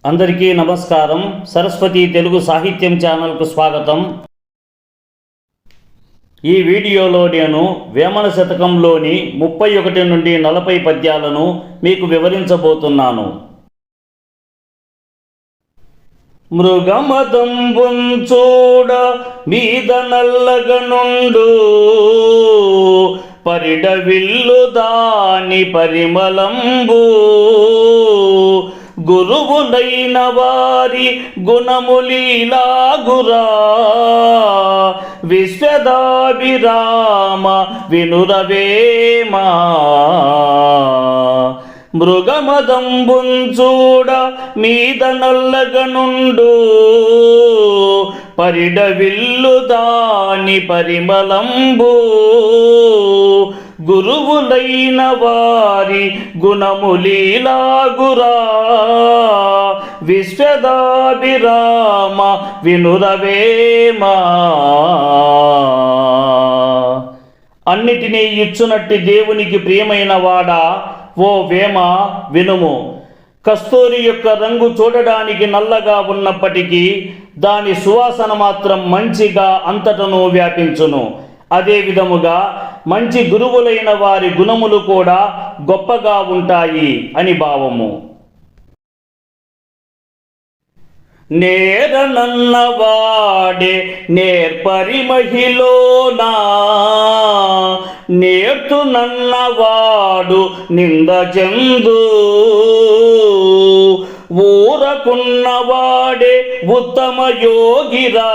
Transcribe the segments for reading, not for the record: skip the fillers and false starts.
అందరికీ నమస్కారం. సరస్వతి తెలుగు సాహిత్యం ఛానల్కు స్వాగతం. ఈ వీడియోలో నేను వేమన శతకంలోని 31 నుండి 40 పద్యాలను మీకు వివరించబోతున్నాను. మృగమదంబుంచూడ మీద నల్లగనుండు పరిడవిల్లు దాని పరిమళంబు గురువులైన వారి గుణములీలాగురా విశ్వదాభిరామ వినురవేమా. మృగమదంబుంచూడ మీద నల్లగనుండు పరిడవిల్లు దాని పరిమళంబు గురువులైన వారి గుణములీలాగురా విశ్వదాభిరామ వినురవేమా. అన్నిటినీ ఇచ్చునట్టి దేవునికి ప్రియమైన వాడా, ఓ వేమ వినుము. కస్తూరి యొక్క రంగు చూడడానికి నల్లగా ఉన్నప్పటికీ దాని సువాసన మాత్రం మంచిగా అంతటను వ్యాపించును. అదే విధముగా మంచి గురువులైన వారి గుణములు కూడా గొప్పగా ఉంటాయి అని భావము. నేరనన్నవాడే నేర్పరి మహిళనా నేర్తునన్నవాడు నింద చెందు ఊరకున్నవాడే ఉత్తమ యోగిరా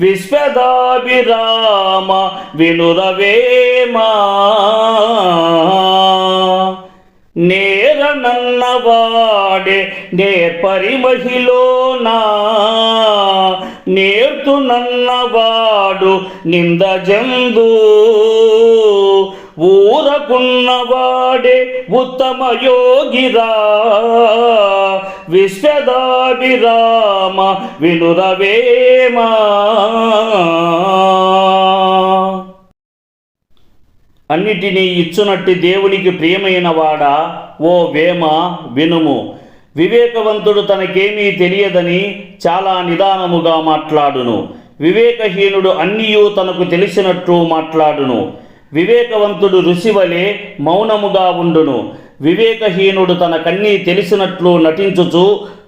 విశ్వదాభిరామ వినురవేమా. నేరనన్నవాడే నేర్పరి మహిళనా నేర్తునన్నవాడు నింద జందు ఊరకున్నవాడే ఉత్తమ యోగిరా విశ్వదాభిరామ వినురవేమా. అన్నిటినీ ఇచ్చునట్టి దేవునికి ప్రియమైన వాడా, ఓ వేమ వినుము. వివేకవంతుడు తనకేమీ తెలియదని చాలా నిదానముగా మాట్లాడును. వివేకహీనుడు అన్నియూ తనకు తెలిసినట్టు మాట్లాడును. వివేకవంతుడు ఋషివలే మౌనముగా ఉండును. వివేకహీనుడు తనకన్నీ తెలిసినట్లు నటించుచు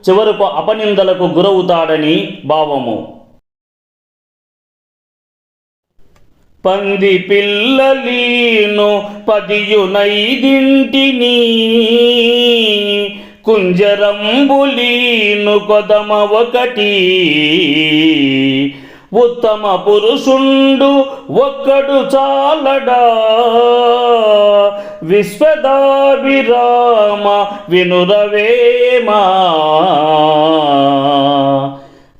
చివరకు అపనిందలకు గురవుతాడని భావము. పంది పిల్లలీను 10 కుంజరంబులీను కొదమ 1 ఉత్తమ పురుషుండు ఒక్కడు చాలడా విశ్వదాభిరామ వినురవేమా.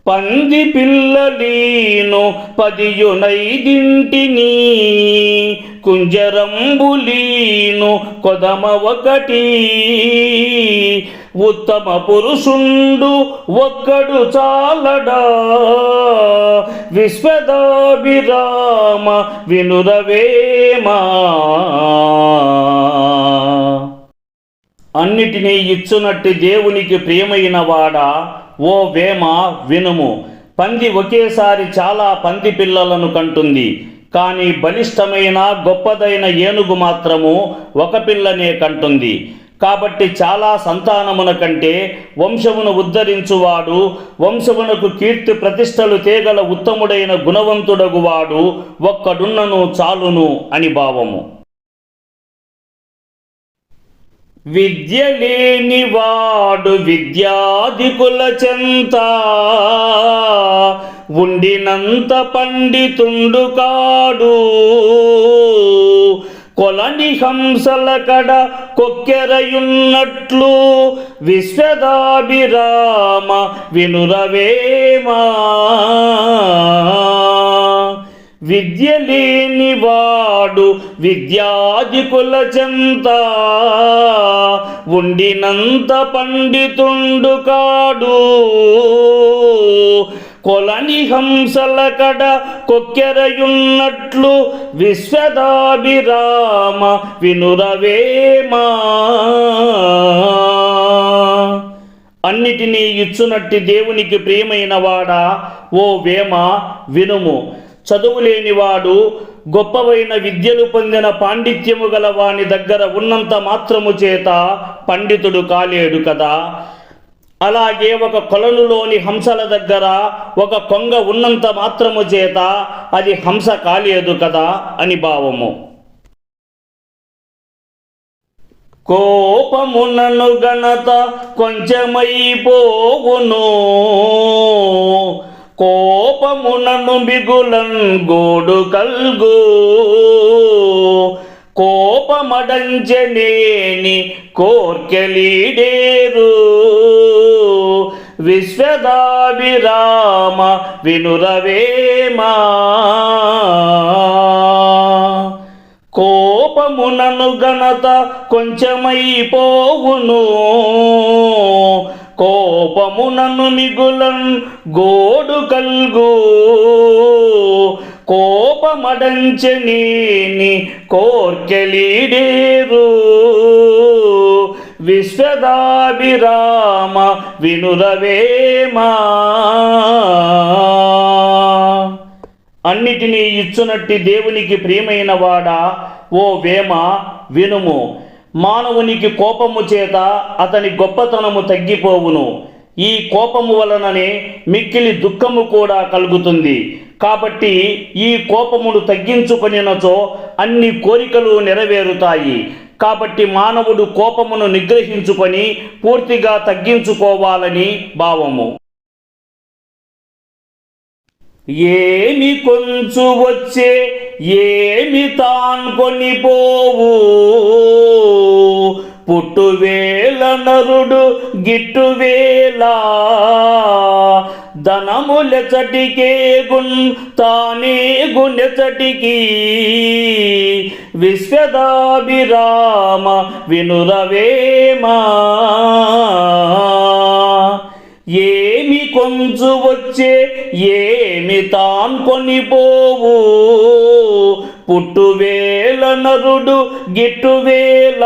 పంది పిల్లలీను 10 కుంజరంబులీను కొదమ 1 ఉత్తమ పురుషుండు ఒక్కడు చాలడా విశ్వదాభిరామ వినురవేమా. అన్నిటినీ ఇచ్చునట్టి దేవునికి ప్రియమైన వాడా, ఓ వేమ వినుము. పంది ఒకేసారి చాలా పంది పిల్లలను కంటుంది. కానీ బలిష్టమైన గొప్పదైన ఏనుగు మాత్రము ఒక పిల్లనే కంటుంది. కాబట్టి చాలా సంతానమున కంటే వంశమును ఉద్ధరించువాడు, వంశమునకు కీర్తి ప్రతిష్టలు తేగల ఉత్తముడైన గుణవంతుడగువాడు ఒక్కడున్నను చాలును అని భావము. విద్య లేనివాడు విద్యాధికుల చెంత ఉండినంత పండితుండు కాడు కొలని హంసల కడ కొక్కెరయున్నట్లు విశ్వదాభిరామ వినురవేమా. విద్య లేనివాడు విద్యాధికుల చెంత ఉండినంత పండితుండు కాడు కొలని హంసల కడ కొక్కెరయున్నట్లు విశ్వదాభిరామ వినురవేమా. అన్నిటినీ ఇచ్చునట్టి దేవునికి ప్రియమైన వాడా, ఓ వేమ వినుము. చదువులేనివాడు గొప్పవైన విద్యలు పొందిన పాండిత్యము గల వాని దగ్గర ఉన్నంత మాత్రము చేత పండితుడు కాలేడు కదా. అలాగే ఒక కొలనులోని హంసల దగ్గర ఒక కొంగ ఉన్నంత మాత్రము చేత అది హంస కాలేదు కదా అని భావము. కోపమునను ఘనత కొంచెమైపోవును, కోపమునను మిగులన్ గోడు కల్గు, కోపమడంచెనేని కోర్కెలీడేరు, విశ్వదాభిరామ వినురవేమా. కోపమునను ఘనత కొంచెమైపోవును, కోపమునను మిగులన్ గోడు కల్గు, కోపమడంచెనేని కోర్కెలీడేరు, విశ్వదాభిరామ వినురవేమా. అన్నిటినీ ఇచ్చునట్టి దేవునికి ప్రియమైన వాడా, ఓ వేమ వినుము. మానవునికి కోపము చేత అతని గొప్పతనము తగ్గిపోవును. ఈ కోపము వలననే మిక్కిలి దుఃఖము కూడా కలుగుతుంది. కాబట్టి ఈ కోపమును తగ్గించుకొనినచో అన్ని కోరికలు నెరవేరుతాయి. కాబట్టి మానవుడు కోపమును నిగ్రహించుకొని పూర్తిగా తగ్గించుకోవాలని భావము. ఏమి కొంచు వచ్చే ఏమి తాన్ కొనిపోవు, పుట్టువేల నరుడు గిట్టువేల, ధనములెచటికే గున్ తానే గుణెచటికి, విశ్వదాభిరామ వినురవేమా. ఏమి కొంచు వచ్చే ఏమి తాన్ కొనిపోవు, పుట్టువేల నరుడు గిట్టువేల,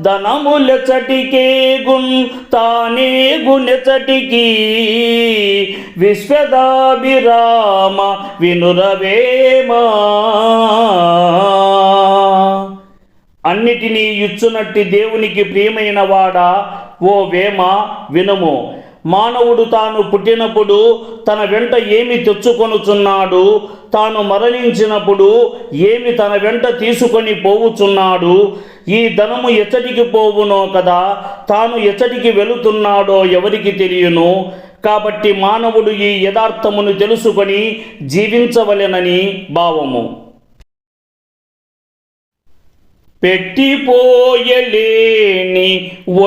ధనములెచటికే గున్ తానే గుణెచటికి, విశ్వదాభిరామ వినురవేమా. అన్నిటినీ ఇచ్చునట్టి దేవునికి ప్రియమైన వాడా, ఓ వేమ వినుము. మానవుడు తాను పుట్టినప్పుడు తన వెంట ఏమి తెచ్చుకొనుచున్నాడు, తాను మరణించినప్పుడు ఏమి తన వెంట తీసుకొని పోవుచున్నాడు, ఈ ధనము ఎచ్చటికి పోవునో కదా, తాను ఎచ్చటికి వెళుతున్నాడో ఎవరికి తెలియను. కాబట్టి మానవుడు ఈ యథార్థమును తెలుసుకొని జీవించవలెనని భావము. పెట్టిపోయలేని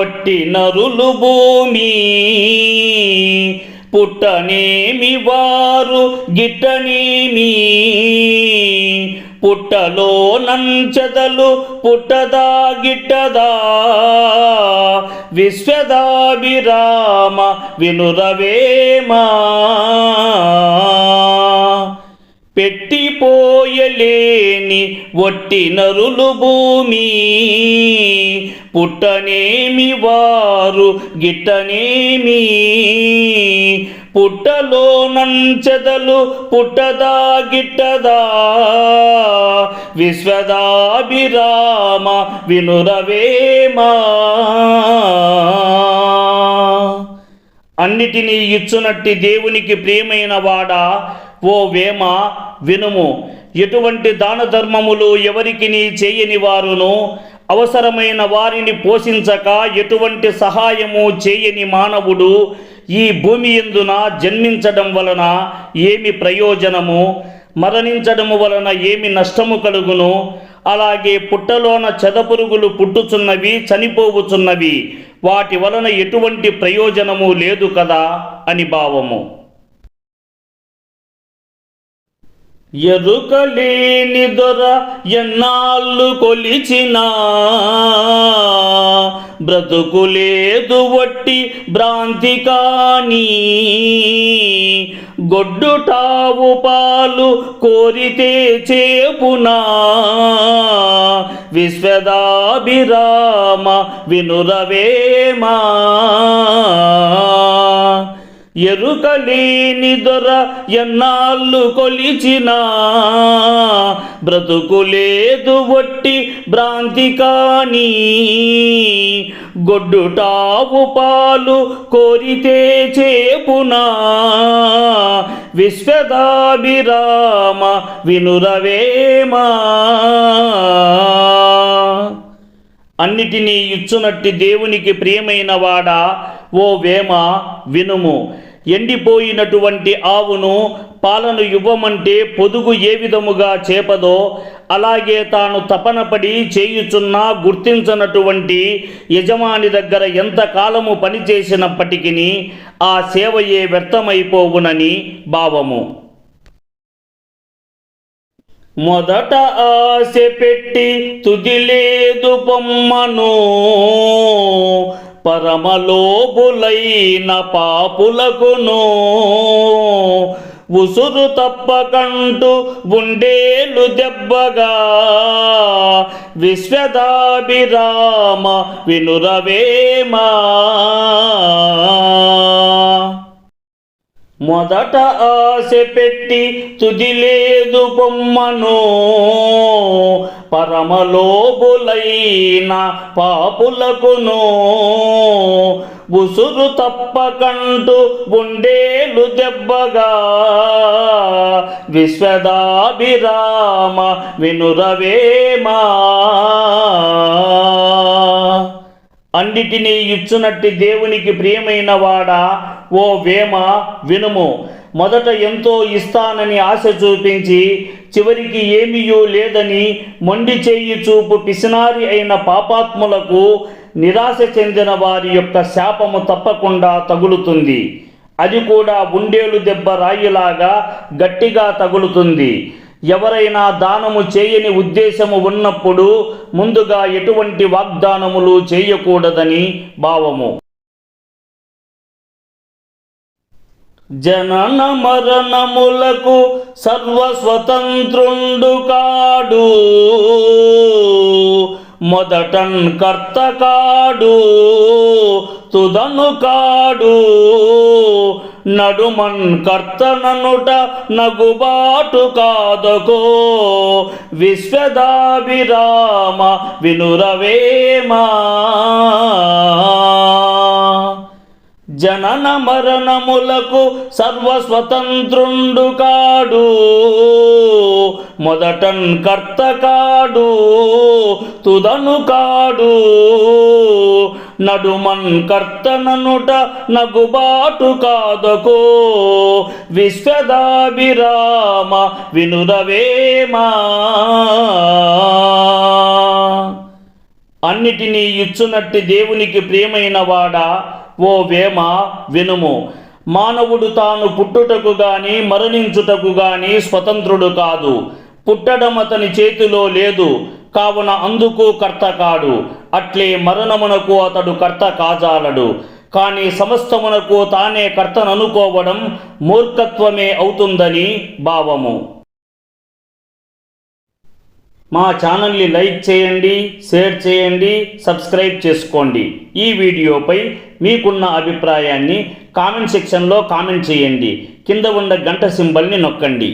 ఒట్టి నరులు భూమి, పుట్టనేమి వారు గిట్టనేమి, పుట్టలో నంచెదలు పుట్టదా గిట్టదా, విశ్వదాభిరామ వినురవేమా. పెట్టిపోయలేని ఒట్టి నరులు భూమి, పుట్టనేమి వారు గిట్టనేమి, పుట్టలో నంచెదలు పుట్టదా గిట్టదా, విశ్వదాభిరామ వినురవేమా. అన్నిటినీ ఇచ్చునట్టి దేవునికి ప్రియమైన వాడా, ఓ వేమ వినుము. ఎటువంటి దాన ధర్మములు ఎవరికి చేయని వారును, అవసరమైన వారిని పోషించక ఎటువంటి సహాయము చేయని మానవుడు ఈ భూమి యందున జన్మించడం వలన ఏమి ప్రయోజనము, మరణించడము వలన ఏమి నష్టము కలుగును. అలాగే పుట్టలోన చెదపురుగులు పుట్టుచున్నవి, చనిపోవుచున్నవి, వాటి వలన ఎటువంటి ప్రయోజనము లేదు కదా అని భావము. ఎరుకలేని దొర ఎన్నాళ్ళు కొలిచినా బ్రతుకులేదు వట్టి భ్రాంతి కాని గొడ్డుటావు పాలు కోరితే చేపునా విశ్వదాభిరామ వినురవేమా ఎరుకలేని దొర ఎన్నాళ్ళు కొలిచినా బ్రతుకులేదు వట్టి భ్రాంతి కాని గొడ్డుటావు పాలు కోరితే చేపునా విశ్వదాభిరామ వినురవేమా అన్నిటినీ ఇచ్చునట్టి దేవునికి ప్రియమైన వాడా ఓ వేమ వినుము. ఎండిపోయినటువంటి ఆవును పాలను ఇవ్వమంటే పొదుగు ఏ విధముగా చేపదో అలాగే తాను తపనపడి చేయుచున్నా గుర్తించనటువంటి యజమాని దగ్గర ఎంతకాలము పనిచేసినప్పటికీ ఆ సేవయే వ్యర్థమైపోవునని భావము. మొదట ఆశ పెట్టి తుదిలేదు పొమ్మను పరమలోబులైన పాపులకును ఉసురు తప్పకంటూ ఉండేలు దెబ్బగా విశ్వదాభిరామ వినురవేమా మొదట ఆశ పెట్టి తుదిలేదు పొమ్మను పరమలోబులైన పాపులకును ఉసురు తప్పకంటూ ఉండేలు దెబ్బగా విశ్వదాభిరామ వినురవేమా అన్నిటినీ ఇచ్చునట్టి దేవునికి ప్రియమైన వాడా ఓ వేమ వినుము. మొదట ఎంతో ఇస్తానని ఆశ చూపించి చివరికి ఏమీయూ లేదని మొండి చేయి చూపు పిసినారి అయిన పాపాత్ములకు నిరాశ చెందిన వారి యొక్క శాపము తప్పకుండా తగులుతుంది. అది కూడా ఉండేలు దెబ్బ రాయిలాగా గట్టిగా తగులుతుంది. ఎవరైనా దానము చేయని ఉద్దేశము ఉన్నప్పుడు ముందుగా ఎటువంటి వాగ్దానములు చేయకూడదని భావము. జనన మరణములకు సర్వస్వతంత్రుండు కాడు మొదటన్ కర్త కాడు తుదను కాడు నడుమన్ కర్తననుట నగుబాటు కాదకో విశ్వదాభిరామ వినురవేమా జనన మరణములకు సర్వస్వతంత్రుండు కాడు మొదటన్ కర్త కాడు తుదను కాడు నడుమన్ కర్తననుట నగుబాటు కాదకో విశ్వదాభిరామ వినురవేమా అన్నిటినీ ఇచ్చునట్టి దేవునికి ప్రియమైన వాడా ఓ వేమ వినుము. మానవుడు తాను పుట్టుటకు గాని మరణించుటకు గాని స్వతంత్రుడు కాదు. పుట్టడం అతని చేతిలో లేదు కావున అందుకు కర్త కాడు. అట్లే మరణమునకు అతడు కర్త కాజాలడు. కానీ సమస్తమునకు తానే కర్తననుకోవడం మూర్ఖత్వమే అవుతుందని భావము. మా ఛానల్ని లైక్ చేయండి, షేర్ చేయండి, సబ్స్క్రైబ్ చేసుకోండి. ఈ వీడియోపై మీకున్న అభిప్రాయాన్ని కామెంట్ సెక్షన్లో కామెంట్ చేయండి. కింద ఉన్న గంట సింబల్ని నొక్కండి.